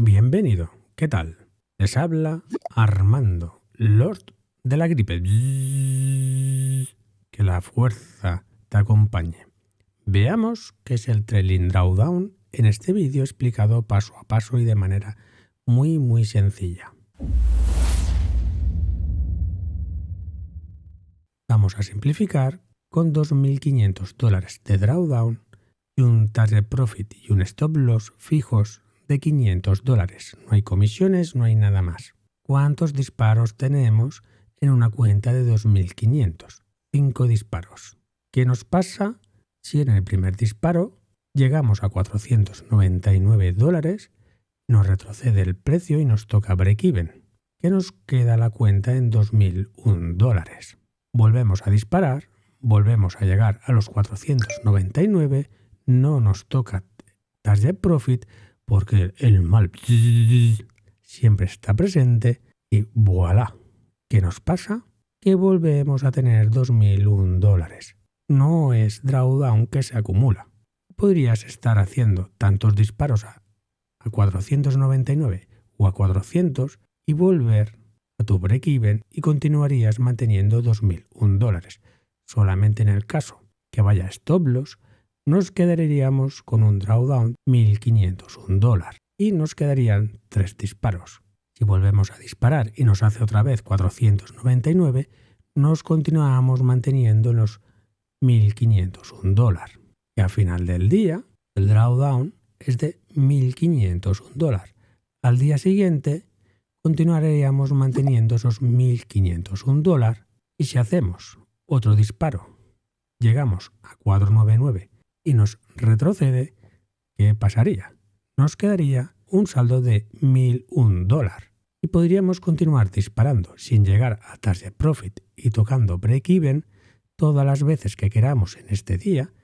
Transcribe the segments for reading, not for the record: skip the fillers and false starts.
Bienvenido, ¿qué tal? Les habla Armando, Lord de la gripe. Que la fuerza te acompañe. Veamos qué es el Trailing Drawdown en este vídeo explicado paso a paso y de manera muy sencilla. Vamos a simplificar con $2.500 de drawdown y un target profit y un stop loss fijos de $500. No hay comisiones, no hay nada más. ¿Cuántos disparos tenemos en una cuenta de 2.500? 5 disparos. ¿Qué nos pasa si en el primer disparo llegamos a $499, nos retrocede el precio y nos toca break-even? ¿Qué nos queda la cuenta en $2.001? Volvemos a disparar, volvemos a llegar a los 499, no nos toca target profit porque el mal siempre está presente y voilà. ¿Qué nos pasa? Que volvemos a tener $2.001. No es drawdown que se acumula. Podrías estar haciendo tantos disparos a 499 o a 400 y volver a tu break-even y continuarías manteniendo $2.001. Solamente en el caso que vaya a stop loss, nos quedaríamos con un drawdown $1.501 y nos quedarían 3 disparos. Si volvemos a disparar y nos hace otra vez 499, nos continuamos manteniendo los $1.501. Y al final del día, el drawdown es de $1.501. Al día siguiente, continuaríamos manteniendo esos $1.501 y si hacemos otro disparo, llegamos a 499 y nos retrocede, ¿qué pasaría? Nos quedaría un saldo de $1.001 y podríamos continuar disparando sin llegar a target profit y tocando break-even todas las veces que queramos en este día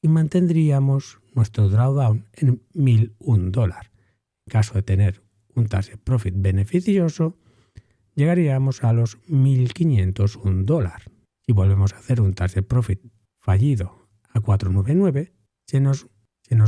y mantendríamos nuestro drawdown en $1.001. En caso de tener un target profit beneficioso, llegaríamos a los $1.501. Si volvemos a hacer un target profit fallido a 499, se nos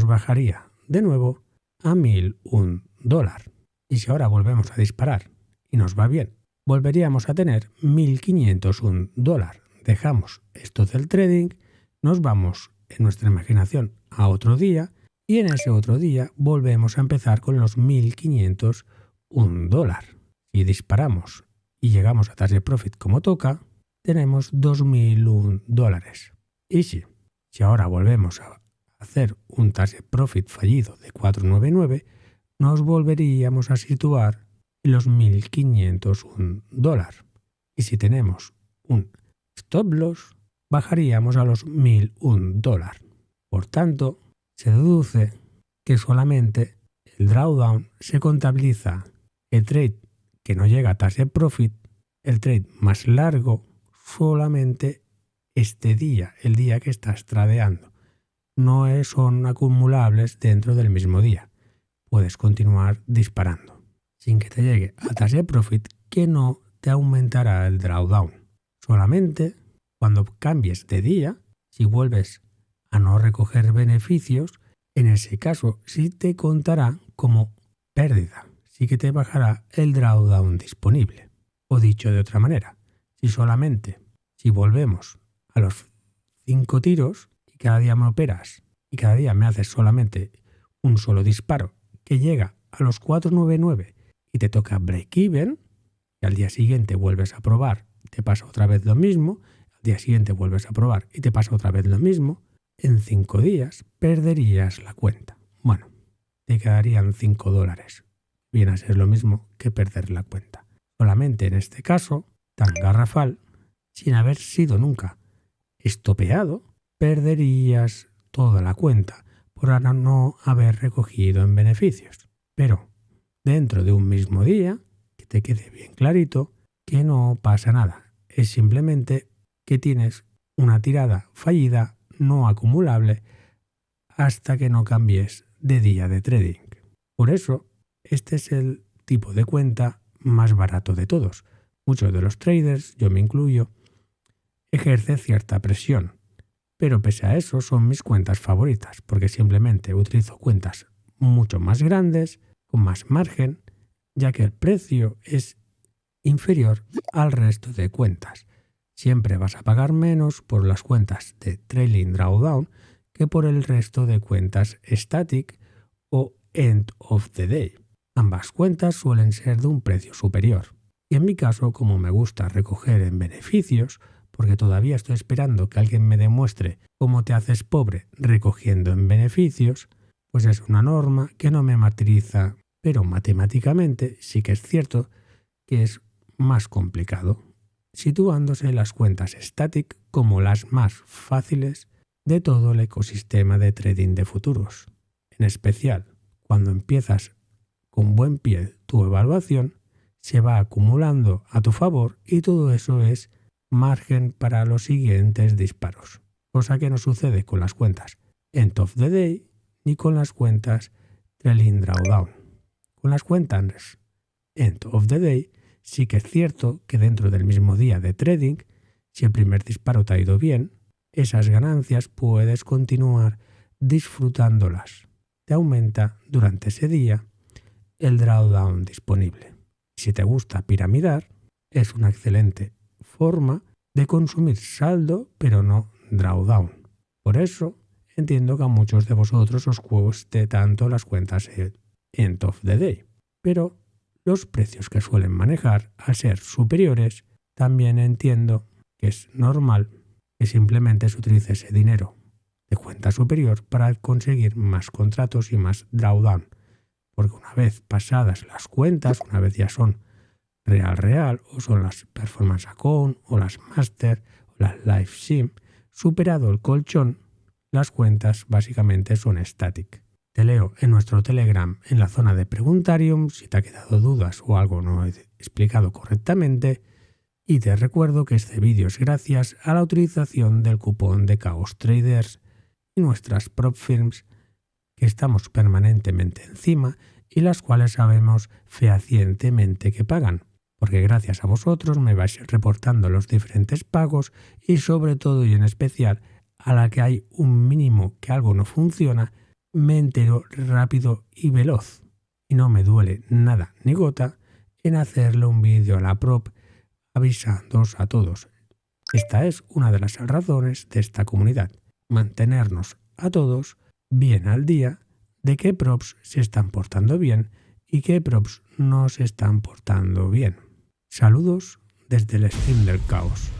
bajaría de nuevo a $1.001. Y si ahora volvemos a disparar y nos va bien, volveríamos a tener $1.501. Dejamos esto del trading, nos vamos en nuestra imaginación a otro día y en ese otro día volvemos a empezar con los $1.501. Si disparamos y llegamos a target profit como toca, tenemos $2.001. Y si ahora volvemos a hacer un target profit fallido de 499, nos volveríamos a situar en los $1.501. Y si tenemos un stop loss, bajaríamos a los $1.001. Por tanto, se deduce que solamente el drawdown se contabiliza el trade que no llega a target profit, el trade más largo, solamente este día, el día que estás tradeando. No son acumulables dentro del mismo día. Puedes continuar disparando sin que te llegue a target profit, que no te aumentará el drawdown. Solamente cuando cambies de día, si vuelves a no recoger beneficios, en ese caso sí te contará como pérdida. Sí que te bajará el drawdown disponible. O dicho de otra manera, si volvemos a los 5 tiros y cada día me operas y cada día me haces solamente un solo disparo que llega a los 499 y te toca break-even y al día siguiente vuelves a probar, te pasa otra vez lo mismo, al día siguiente vuelves a probar y te pasa otra vez lo mismo, en 5 días perderías la cuenta. Bueno, te quedarían $5. Viene a ser lo mismo que perder la cuenta. Solamente en este caso, tan garrafal, sin haber sido nunca estopeado, perderías toda la cuenta por no haber recogido en beneficios. Pero dentro de un mismo día, que te quede bien clarito, que no pasa nada. Es simplemente que tienes una tirada fallida no acumulable hasta que no cambies de día de trading. Por eso, este es el tipo de cuenta más barato de todos. Muchos de los traders, yo me incluyo, ejerce cierta presión. Pero pese a eso son mis cuentas favoritas, porque simplemente utilizo cuentas mucho más grandes, con más margen, ya que el precio es inferior al resto de cuentas. Siempre vas a pagar menos por las cuentas de Trailing Drawdown que por el resto de cuentas Static o End of the Day. Ambas cuentas suelen ser de un precio superior. Y en mi caso, como me gusta recoger en beneficios, porque todavía estoy esperando que alguien me demuestre cómo te haces pobre recogiendo en beneficios, pues es una norma que no me martiriza, pero matemáticamente sí que es cierto que es más complicado, situándose las cuentas Static como las más fáciles de todo el ecosistema de trading de futuros. En especial, cuando empiezas con buen pie tu evaluación, se va acumulando a tu favor y todo eso es margen para los siguientes disparos, cosa que no sucede con las cuentas End of the Day ni con las cuentas Trailing Drawdown. Con las cuentas End of the Day sí que es cierto que dentro del mismo día de trading, si el primer disparo te ha ido bien, esas ganancias puedes continuar disfrutándolas. Te aumenta durante ese día el drawdown disponible. Si te gusta piramidar, es una excelente forma de consumir saldo, pero no drawdown. Por eso entiendo que a muchos de vosotros os cueste tanto las cuentas End of the Day. Pero los precios que suelen manejar, al ser superiores, también entiendo que es normal que simplemente se utilice ese dinero de cuenta superior para conseguir más contratos y más drawdown. Porque una vez pasadas las cuentas, una vez ya son real o son las performance account o las master o las live sim, superado el colchón, las cuentas básicamente son static. Te leo en nuestro Telegram en la zona de Preguntarium si te ha quedado dudas o algo no he explicado correctamente, y te recuerdo que este vídeo es gracias a la utilización del cupón de Chaos Traders y nuestras prop firms que estamos permanentemente encima y las cuales sabemos fehacientemente que pagan, porque gracias a vosotros me vais reportando los diferentes pagos y sobre todo y en especial a la que hay un mínimo que algo no funciona, me entero rápido y veloz y no me duele nada ni gota en hacerle un vídeo a la prop avisándoos a todos. Esta es una de las razones de esta comunidad, mantenernos a todos bien al día de qué props se están portando bien y qué props no se están portando bien. Saludos desde el stream del caos.